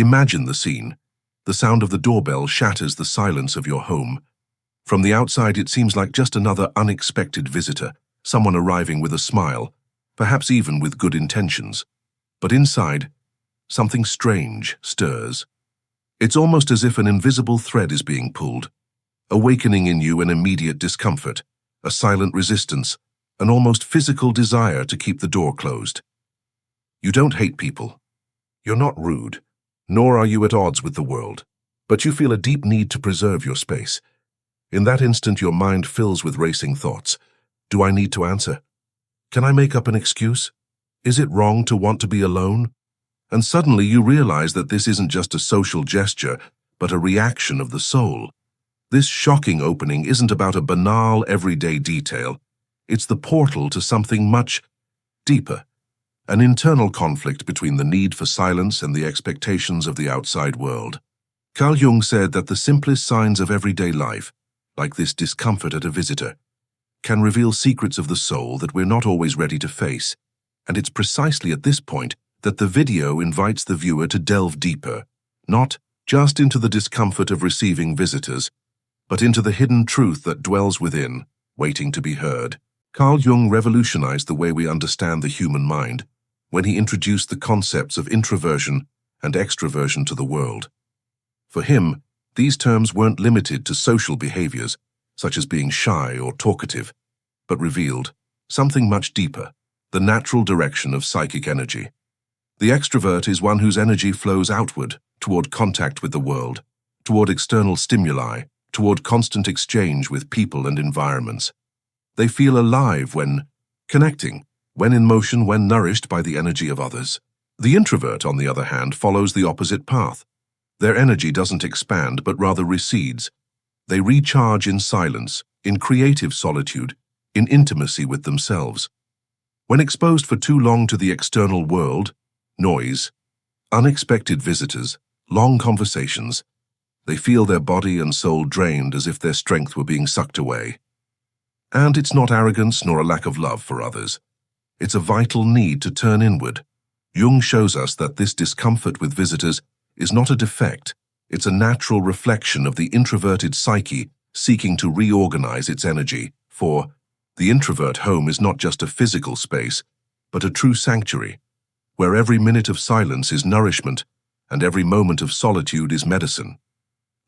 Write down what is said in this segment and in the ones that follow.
Imagine the scene. The sound of the doorbell shatters the silence of your home. From the outside, it seems like just another unexpected visitor, someone arriving with a smile, perhaps even with good intentions. But inside, something strange stirs. It's almost as if an invisible thread is being pulled, awakening in you an immediate discomfort, a silent resistance, an almost physical desire to keep the door closed. You don't hate people. You're not rude, nor are you at odds with the world, but you feel a deep need to preserve your space. In that instant, your mind fills with racing thoughts. Do I need to answer? Can I make up an excuse? Is it wrong to want to be alone? And suddenly you realize that this isn't just a social gesture, but a reaction of the soul. This shocking opening isn't about a banal, everyday detail. It's the portal to something much deeper, an internal conflict between the need for silence and the expectations of the outside world. Carl Jung said that the simplest signs of everyday life, like this discomfort at a visitor, can reveal secrets of the soul that we're not always ready to face. And it's precisely at this point that the video invites the viewer to delve deeper, not just into the discomfort of receiving visitors, but into the hidden truth that dwells within, waiting to be heard. Carl Jung revolutionized the way we understand the human mind when he introduced the concepts of introversion and extraversion to the world. For him, these terms weren't limited to social behaviors, such as being shy or talkative, but revealed something much deeper, the natural direction of psychic energy. The extrovert is one whose energy flows outward, toward contact with the world, toward external stimuli, toward constant exchange with people and environments. They feel alive when connecting, when in motion, when nourished by the energy of others. The introvert, on the other hand, follows the opposite path. Their energy doesn't expand, but rather recedes. They recharge in silence, in creative solitude, in intimacy with themselves. When exposed for too long to the external world, noise, unexpected visitors, long conversations, they feel their body and soul drained as if their strength were being sucked away. And it's not arrogance nor a lack of love for others. It's a vital need to turn inward. Jung shows us that this discomfort with visitors is not a defect. It's a natural reflection of the introverted psyche seeking to reorganize its energy. For the introvert home is not just a physical space, but a true sanctuary, where every minute of silence is nourishment and every moment of solitude is medicine.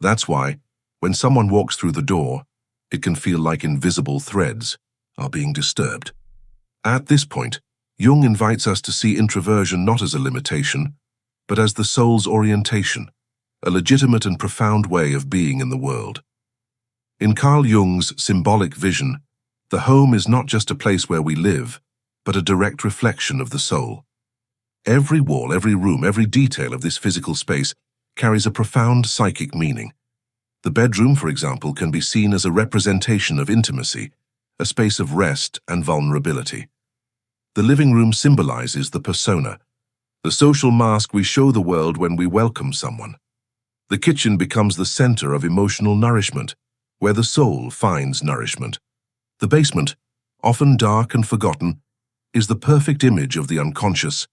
That's why, when someone walks through the door, it can feel like invisible threads are being disturbed. At this point, Jung invites us to see introversion not as a limitation, but as the soul's orientation, a legitimate and profound way of being in the world. In Carl Jung's symbolic vision, the home is not just a place where we live, but a direct reflection of the soul. Every wall, every room, every detail of this physical space carries a profound psychic meaning. The bedroom, for example, can be seen as a representation of intimacy, a space of rest and vulnerability. The living room symbolizes the persona, the social mask we show the world when we welcome someone. The kitchen becomes the center of emotional nourishment, where the soul finds nourishment. The basement, often dark and forgotten, is the perfect image of the unconscious,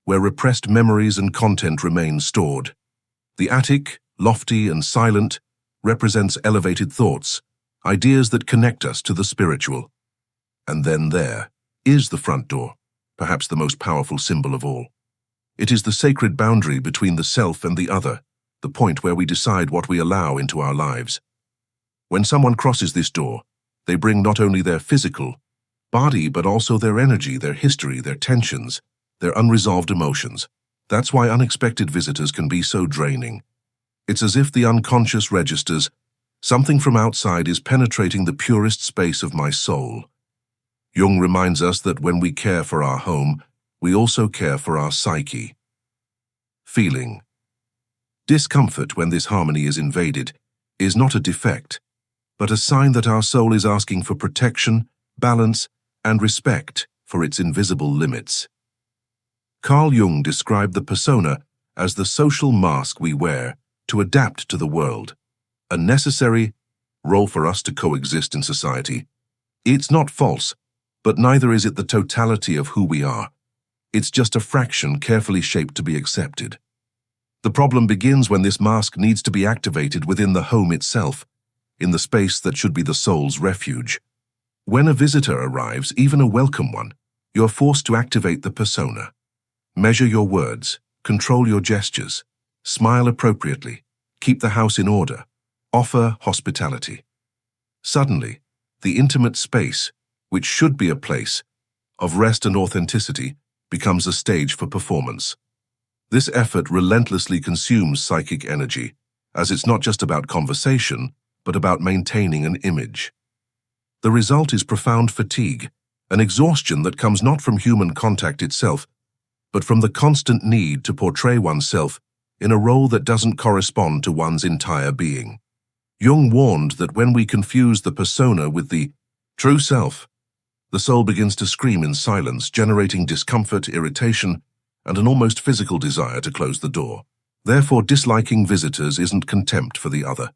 where repressed memories and content remain stored. The attic, lofty and silent, represents elevated thoughts, ideas that connect us to the spiritual. And then there is the front door, perhaps the most powerful symbol of all. It is the sacred boundary between the self and the other, the point where we decide what we allow into our lives. When someone crosses this door, they bring not only their physical body, but also their energy, their history, their tensions, their unresolved emotions. That's why unexpected visitors can be so draining. It's as if the unconscious registers, something from outside is penetrating the purest space of my soul. Jung reminds us that when we care for our home, we also care for our psyche. Feeling. Discomfort when this harmony is invaded is not a defect, but a sign that our soul is asking for protection, balance, and respect for its invisible limits. Carl Jung described the persona as the social mask we wear to adapt to the world, a necessary role for us to coexist in society. It's not false, but neither is it the totality of who we are. It's just a fraction carefully shaped to be accepted. The problem begins when this mask needs to be activated within the home itself, in the space that should be the soul's refuge. When a visitor arrives, even a welcome one, you're forced to activate the persona. Measure your words, control your gestures, smile appropriately, keep the house in order, offer hospitality. Suddenly, the intimate space, which should be a place of rest and authenticity, becomes a stage for performance. This effort relentlessly consumes psychic energy, as it's not just about conversation, but about maintaining an image. The result is profound fatigue, an exhaustion that comes not from human contact itself, but from the constant need to portray oneself in a role that doesn't correspond to one's entire being. Jung warned that when we confuse the persona with the true self, the soul begins to scream in silence, generating discomfort, irritation, and an almost physical desire to close the door. Therefore, disliking visitors isn't contempt for the other,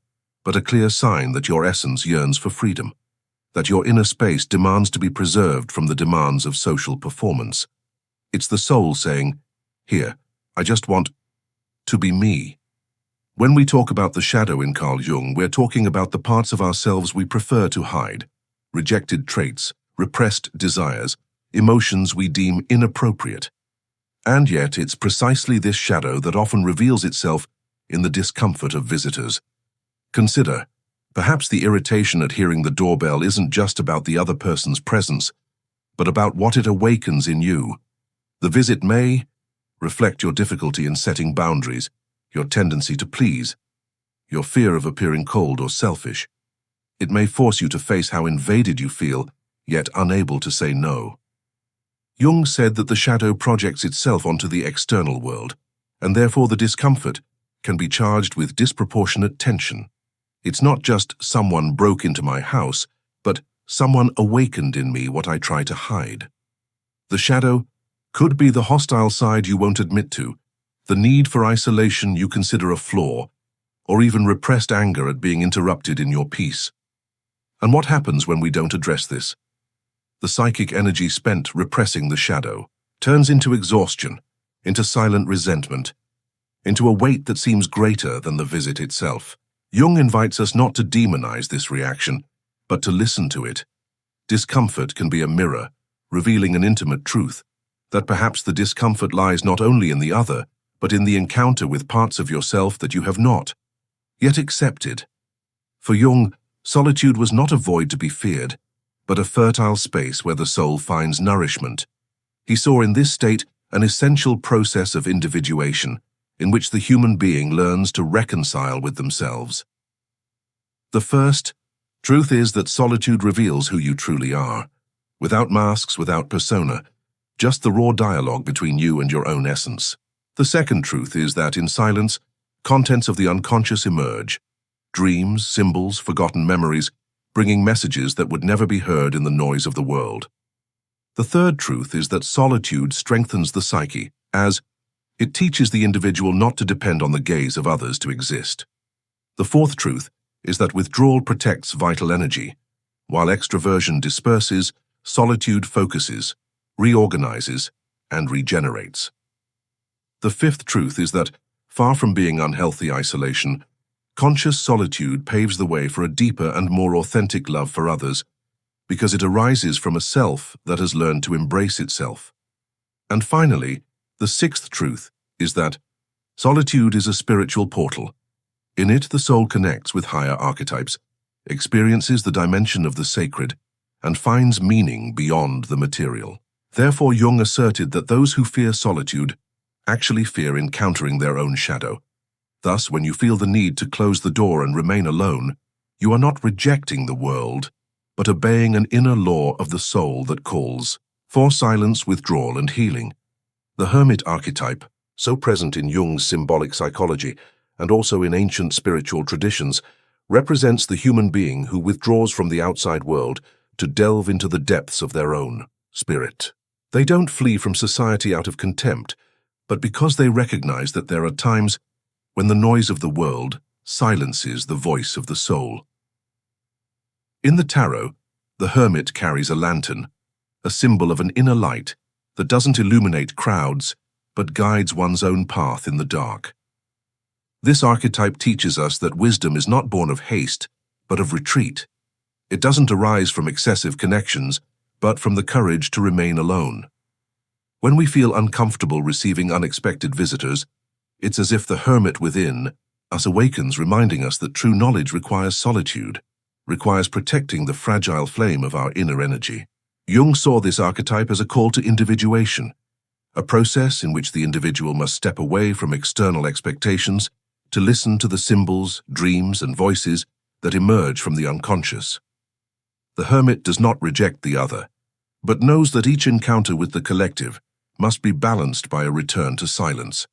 but a clear sign that your essence yearns for freedom, that your inner space demands to be preserved from the demands of social performance. It's the soul saying, "Here, I just want to be me." When we talk about the shadow in Carl Jung, we're talking about the parts of ourselves we prefer to hide, rejected traits, repressed desires, emotions we deem inappropriate. And yet, it's precisely this shadow that often reveals itself in the discomfort of visitors. Consider, perhaps the irritation at hearing the doorbell isn't just about the other person's presence, but about what it awakens in you. The visit may reflect your difficulty in setting boundaries, your tendency to please, your fear of appearing cold or selfish. It may force you to face how invaded you feel, yet unable to say no. Jung said that the shadow projects itself onto the external world, and therefore the discomfort can be charged with disproportionate tension. It's not just someone broke into my house, but someone awakened in me what I try to hide. The shadow could be the hostile side you won't admit to, the need for isolation you consider a flaw, or even repressed anger at being interrupted in your peace. And what happens when we don't address this? The psychic energy spent repressing the shadow turns into exhaustion, into silent resentment, into a weight that seems greater than the visit itself. Jung invites us not to demonize this reaction, but to listen to it. Discomfort can be a mirror, revealing an intimate truth, that perhaps the discomfort lies not only in the other, but in the encounter with parts of yourself that you have not yet accepted. For Jung, solitude was not a void to be feared, but a fertile space where the soul finds nourishment. He saw in this state an essential process of individuation, in which the human being learns to reconcile with themselves. The first truth is that solitude reveals who you truly are, without masks, without persona, just the raw dialogue between you and your own essence. The second truth is that in silence, contents of the unconscious emerge, dreams, symbols, forgotten memories, bringing messages that would never be heard in the noise of the world. The third truth is that solitude strengthens the psyche, as it teaches the individual not to depend on the gaze of others to exist. The fourth truth is that withdrawal protects vital energy, while extraversion disperses, solitude focuses, reorganizes, and regenerates. The fifth truth is that, far from being unhealthy isolation, conscious solitude paves the way for a deeper and more authentic love for others, because it arises from a self that has learned to embrace itself. And finally, the sixth truth is that solitude is a spiritual portal. In it, the soul connects with higher archetypes, experiences the dimension of the sacred, and finds meaning beyond the material. Therefore, Jung asserted that those who fear solitude actually fear encountering their own shadow. Thus, when you feel the need to close the door and remain alone, you are not rejecting the world, but obeying an inner law of the soul that calls for silence, withdrawal, and healing. The Hermit archetype, so present in Jung's symbolic psychology and also in ancient spiritual traditions, represents the human being who withdraws from the outside world to delve into the depths of their own spirit. They don't flee from society out of contempt, but because they recognize that there are times when the noise of the world silences the voice of the soul. In the tarot, the hermit carries a lantern, a symbol of an inner light that doesn't illuminate crowds, but guides one's own path in the dark. This archetype teaches us that wisdom is not born of haste, but of retreat. It doesn't arise from excessive connections, but from the courage to remain alone. When we feel uncomfortable receiving unexpected visitors, it's as if the hermit within us awakens, reminding us that true knowledge requires solitude, requires protecting the fragile flame of our inner energy. Jung saw this archetype as a call to individuation, a process in which the individual must step away from external expectations to listen to the symbols, dreams, and voices that emerge from the unconscious. The hermit does not reject the other, but knows that each encounter with the collective must be balanced by a return to silence.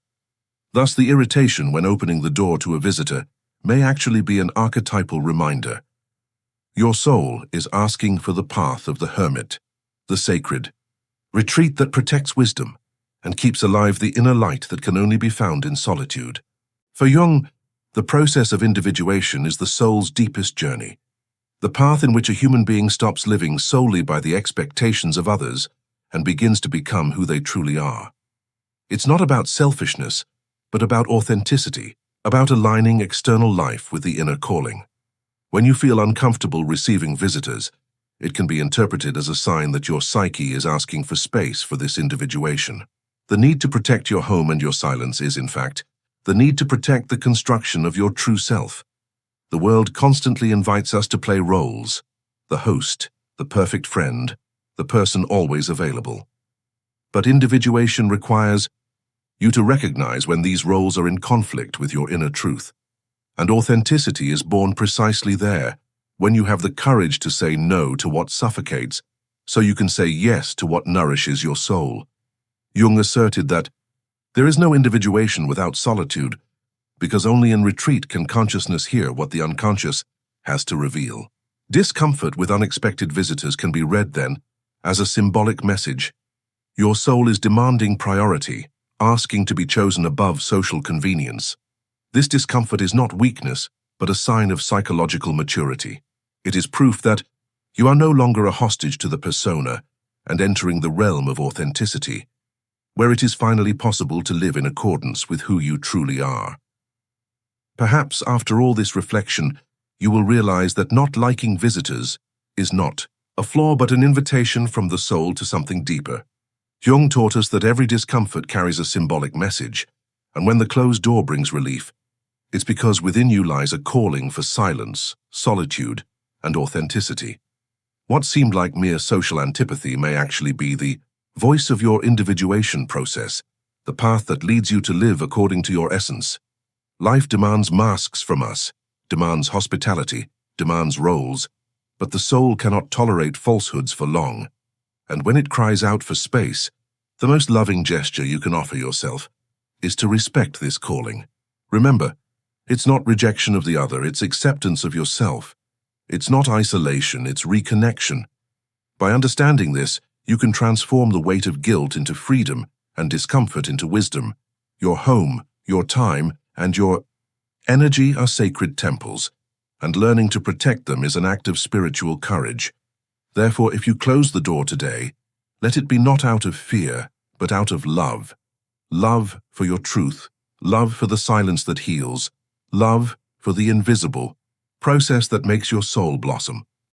Thus, the irritation when opening the door to a visitor may actually be an archetypal reminder. Your soul is asking for the path of the hermit, the sacred, retreat that protects wisdom and keeps alive the inner light that can only be found in solitude. For Jung, the process of individuation is the soul's deepest journey, the path in which a human being stops living solely by the expectations of others and begins to become who they truly are. It's not about selfishness, but about authenticity, about aligning external life with the inner calling. When you feel uncomfortable receiving visitors, it can be interpreted as a sign that your psyche is asking for space for this individuation. The need to protect your home and your silence is, in fact, the need to protect the construction of your true self. The world constantly invites us to play roles: the host, the perfect friend, the person always available. But individuation requires you to recognize when these roles are in conflict with your inner truth. And authenticity is born precisely there, when you have the courage to say no to what suffocates, so you can say yes to what nourishes your soul. Jung asserted that there is no individuation without solitude, because only in retreat can consciousness hear what the unconscious has to reveal. Discomfort with unexpected visitors can be read, then, as a symbolic message. Your soul is demanding priority, asking to be chosen above social convenience. This discomfort is not weakness, but a sign of psychological maturity. It is proof that you are no longer a hostage to the persona and entering the realm of authenticity, where it is finally possible to live in accordance with who you truly are. Perhaps after all this reflection, you will realize that not liking visitors is not a flaw but an invitation from the soul to something deeper. Jung taught us that every discomfort carries a symbolic message, and when the closed door brings relief, it's because within you lies a calling for silence, solitude, and authenticity. What seemed like mere social antipathy may actually be the voice of your individuation process, the path that leads you to live according to your essence. Life demands masks from us, demands hospitality, demands roles, but the soul cannot tolerate falsehoods for long. And when it cries out for space, the most loving gesture you can offer yourself is to respect this calling. Remember, it's not rejection of the other, it's acceptance of yourself. It's not isolation, it's reconnection. By understanding this, you can transform the weight of guilt into freedom and discomfort into wisdom. Your home, your time, and your energy are sacred temples, and learning to protect them is an act of spiritual courage. Therefore, if you close the door today, let it be not out of fear, but out of love. Love for your truth, love for the silence that heals, love for the invisible process that makes your soul blossom.